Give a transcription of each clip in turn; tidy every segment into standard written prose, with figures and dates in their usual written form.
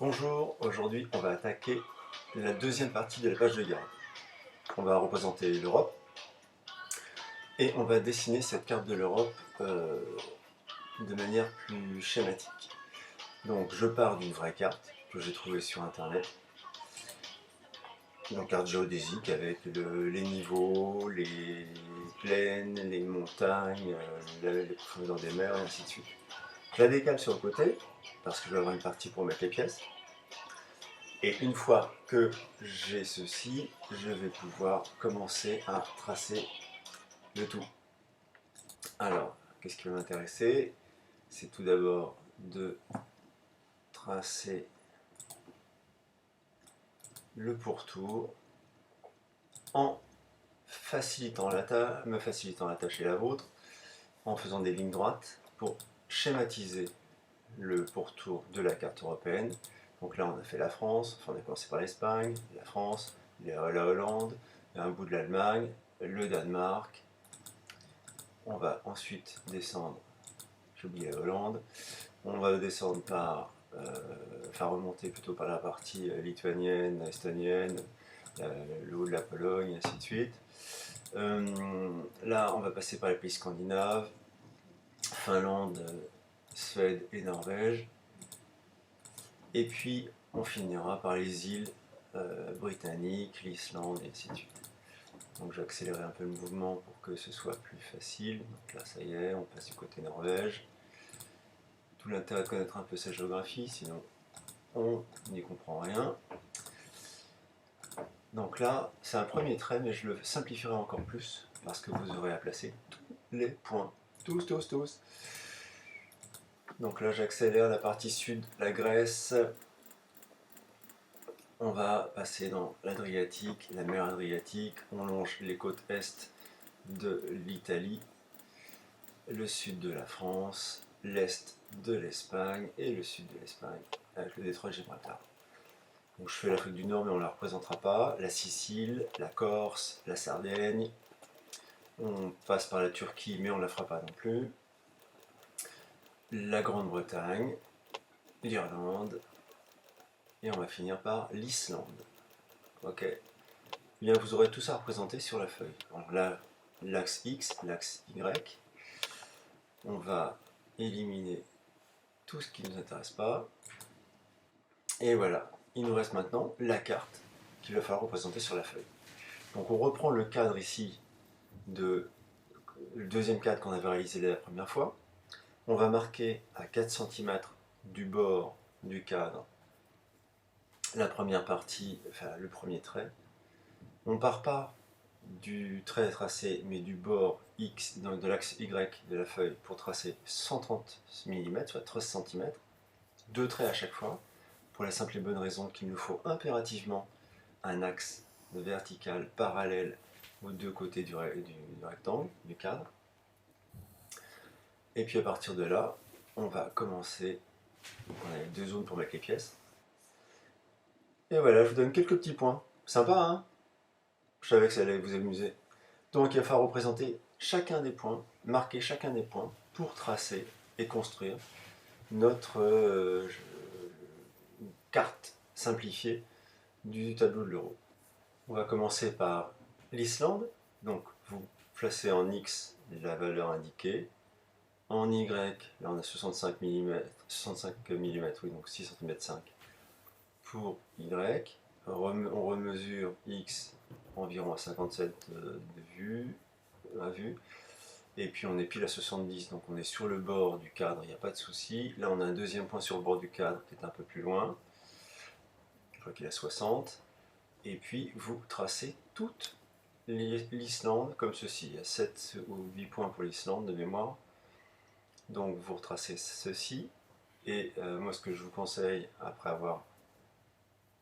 Bonjour, aujourd'hui on va attaquer la deuxième partie de la page de garde. On va représenter l'Europe et on va dessiner cette carte de l'Europe de manière plus schématique. Donc je pars d'une vraie carte que j'ai trouvée sur internet, une carte géodésique avec les niveaux, les plaines, les montagnes, les profondeurs des mers et ainsi de suite. Je la décale sur le côté parce que je vais avoir une partie pour mettre les pièces. Et une fois que j'ai ceci, je vais pouvoir commencer à tracer le tout. Alors, qu'est-ce qui va m'intéresser? C'est tout d'abord de tracer le pourtour en me facilitant la tâche et la vôtre, en faisant des lignes droites pour schématiser le pourtour de la carte européenne. Donc là, on a fait la France, enfin on a commencé par l'Espagne, la France, la Hollande, un bout de l'Allemagne, le Danemark. On va ensuite descendre, j'ai oublié la Hollande, on va descendre par, enfin remonter plutôt par la partie lituanienne, estonienne, le haut de la Pologne, ainsi de suite. Là, on va passer par les pays scandinaves, Finlande, Suède et Norvège. Et puis, on finira par les îles britanniques, l'Islande, et ainsi de suite. Donc j'ai accéléré un peu le mouvement pour que ce soit plus facile. Donc là, ça y est, on passe du côté Norvège. Tout l'intérêt de connaître un peu sa géographie, sinon on n'y comprend rien. Donc là, c'est un premier trait, mais je le simplifierai encore plus, parce que vous aurez à placer tous les points. Tous, tous, tous. Donc là, j'accélère la partie sud, la Grèce. On va passer dans l'Adriatique, la mer Adriatique. On longe les côtes est de l'Italie, le sud de la France, l'est de l'Espagne et le sud de l'Espagne, avec le détroit de Gibraltar. Donc je fais l'Afrique du Nord, mais on ne la représentera pas. La Sicile, la Corse, la Sardaigne. On passe par la Turquie, mais on ne la fera pas non plus. La Grande-Bretagne, l'Irlande, et on va finir par l'Islande. Ok. Bien, vous aurez tout ça représenté sur la feuille. Alors là, l'axe X, l'axe Y. On va éliminer tout ce qui ne nous intéresse pas. Et voilà, il nous reste maintenant la carte qu'il va falloir représenter sur la feuille. Donc on reprend le cadre ici de le deuxième cadre qu'on avait réalisé la première fois. On va marquer à 4 cm du bord du cadre la première partie, enfin le premier trait. On ne part pas du trait tracé, mais du bord X, de l'axe Y de la feuille pour tracer 130 mm, soit 13 cm. Deux traits à chaque fois, pour la simple et bonne raison qu'il nous faut impérativement un axe vertical parallèle aux deux côtés du rectangle, du cadre. Et puis à partir de là, on va commencer. On a deux zones pour mettre les pièces. Et voilà, je vous donne quelques petits points. Sympa, hein? Je savais que ça allait vous amuser. Donc il va falloir représenter chacun des points, marquer chacun des points pour tracer et construire notre carte simplifiée du tableau de l'euro. On va commencer par l'Islande. Donc vous placez en X la valeur indiquée. En Y, là on a 65 mm, 65 mm, oui, donc 6 cm 5 pour Y. On remesure X environ à 57 de vue, à vue. Et puis on est pile à 70, donc on est sur le bord du cadre, il n'y a pas de souci. Là on a un deuxième point sur le bord du cadre qui est un peu plus loin. Je crois qu'il est à 60. Et puis vous tracez toute l'Islande comme ceci. Il y a 7 ou 8 points pour l'Islande de mémoire. Donc vous retracez ceci. Et moi ce que je vous conseille, après avoir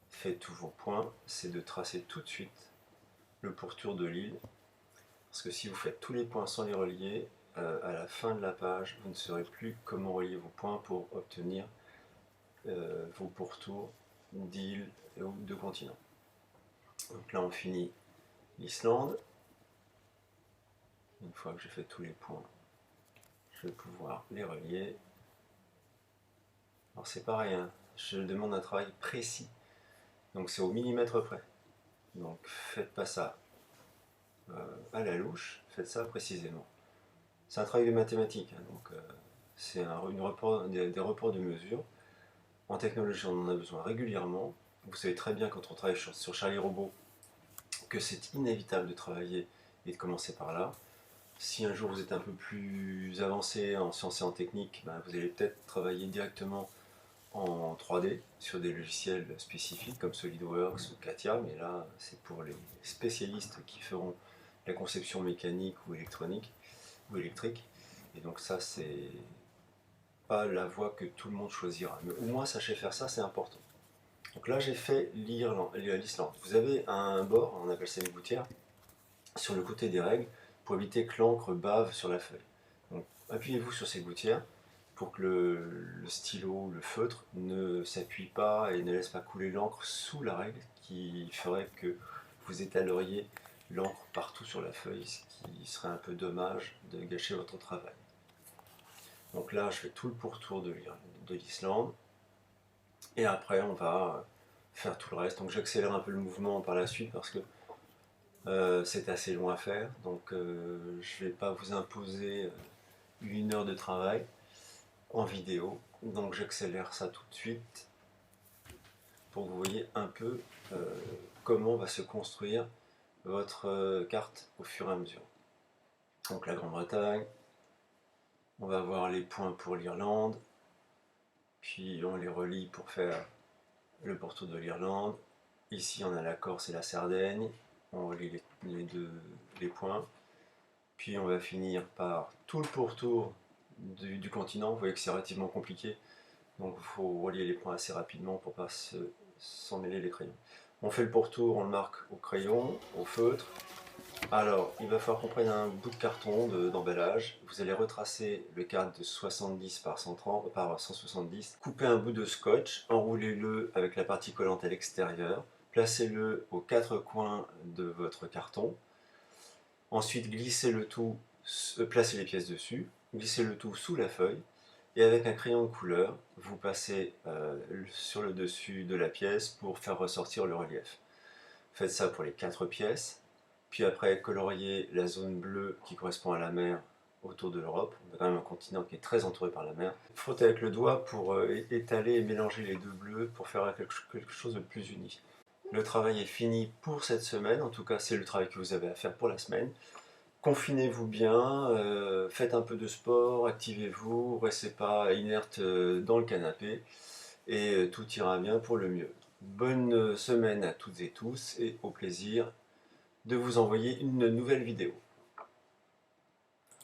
fait tous vos points, c'est de tracer tout de suite le pourtour de l'île. Parce que si vous faites tous les points sans les relier, à la fin de la page, vous ne saurez plus comment relier vos points pour obtenir vos pourtours d'îles ou de continents. Donc là on finit l'Islande. Une fois que j'ai fait tous les points, je vais pouvoir les relier. Alors c'est pareil, hein. je demande un travail précis. Donc c'est au millimètre près. Donc faites pas ça à la louche, faites ça précisément. C'est un travail de mathématiques, hein, donc c'est des reports de mesure. En technologie, on en a besoin régulièrement. Vous savez très bien quand on travaille sur Charlie Robot que c'est inévitable de travailler et de commencer par là. Si un jour vous êtes un peu plus avancé en sciences et en technique, ben vous allez peut-être travailler directement en 3D sur des logiciels spécifiques comme SolidWorks ou CATIA, mais là c'est pour les spécialistes qui feront la conception mécanique ou électronique ou électrique. Et donc ça c'est pas la voie que tout le monde choisira. Mais au moins sachez faire ça, c'est important. Donc là j'ai fait l'Islande. Vous avez un bord, on appelle ça une gouttière, sur le côté des règles pour éviter que l'encre bave sur la feuille. Donc appuyez-vous sur ces gouttières pour que le stylo, le feutre ne s'appuie pas et ne laisse pas couler l'encre sous la règle qui ferait que vous étaleriez l'encre partout sur la feuille, ce qui serait un peu dommage de gâcher votre travail. Donc là, je fais tout le pourtour de l'Islande et après on va faire tout le reste. Donc j'accélère un peu le mouvement par la suite parce que c'est assez long à faire, donc je ne vais pas vous imposer 1 heure de travail en vidéo, donc j'accélère ça tout de suite pour que vous voyez un peu comment va se construire votre carte au fur et à mesure. Donc la Grande-Bretagne, on va voir les points pour l'Irlande, puis on les relie pour faire le pourtour de l'Irlande. Ici on a la Corse et la Sardaigne, on relie les points. Puis on va finir par tout le pourtour du continent. Vous voyez que c'est relativement compliqué, donc il faut relier les points assez rapidement pour ne pas s'en mêler les crayons. On fait le pourtour, on le marque au crayon, au feutre. Alors, il va falloir qu'on prenne un bout de carton d'emballage. Vous allez retracer le cadre de 70 par 130, par 170. Coupez un bout de scotch, enroulez-le avec la partie collante à l'extérieur. Placez-le aux 4 coins de votre carton. Ensuite, glissez le tout, placez les pièces dessus, glissez le tout sous la feuille, et avec un crayon de couleur, vous passez sur le dessus de la pièce pour faire ressortir le relief. Faites ça pour les 4 pièces, puis après coloriez la zone bleue qui correspond à la mer autour de l'Europe. On a quand même un continent qui est très entouré par la mer. Frottez avec le doigt pour étaler et mélanger les deux bleus pour faire quelque chose de plus uni. Le travail est fini pour cette semaine, en tout cas c'est le travail que vous avez à faire pour la semaine. Confinez-vous bien, faites un peu de sport, activez-vous, restez pas inerte dans le canapé et tout ira bien pour le mieux. Bonne semaine à toutes et tous et au plaisir de vous envoyer une nouvelle vidéo.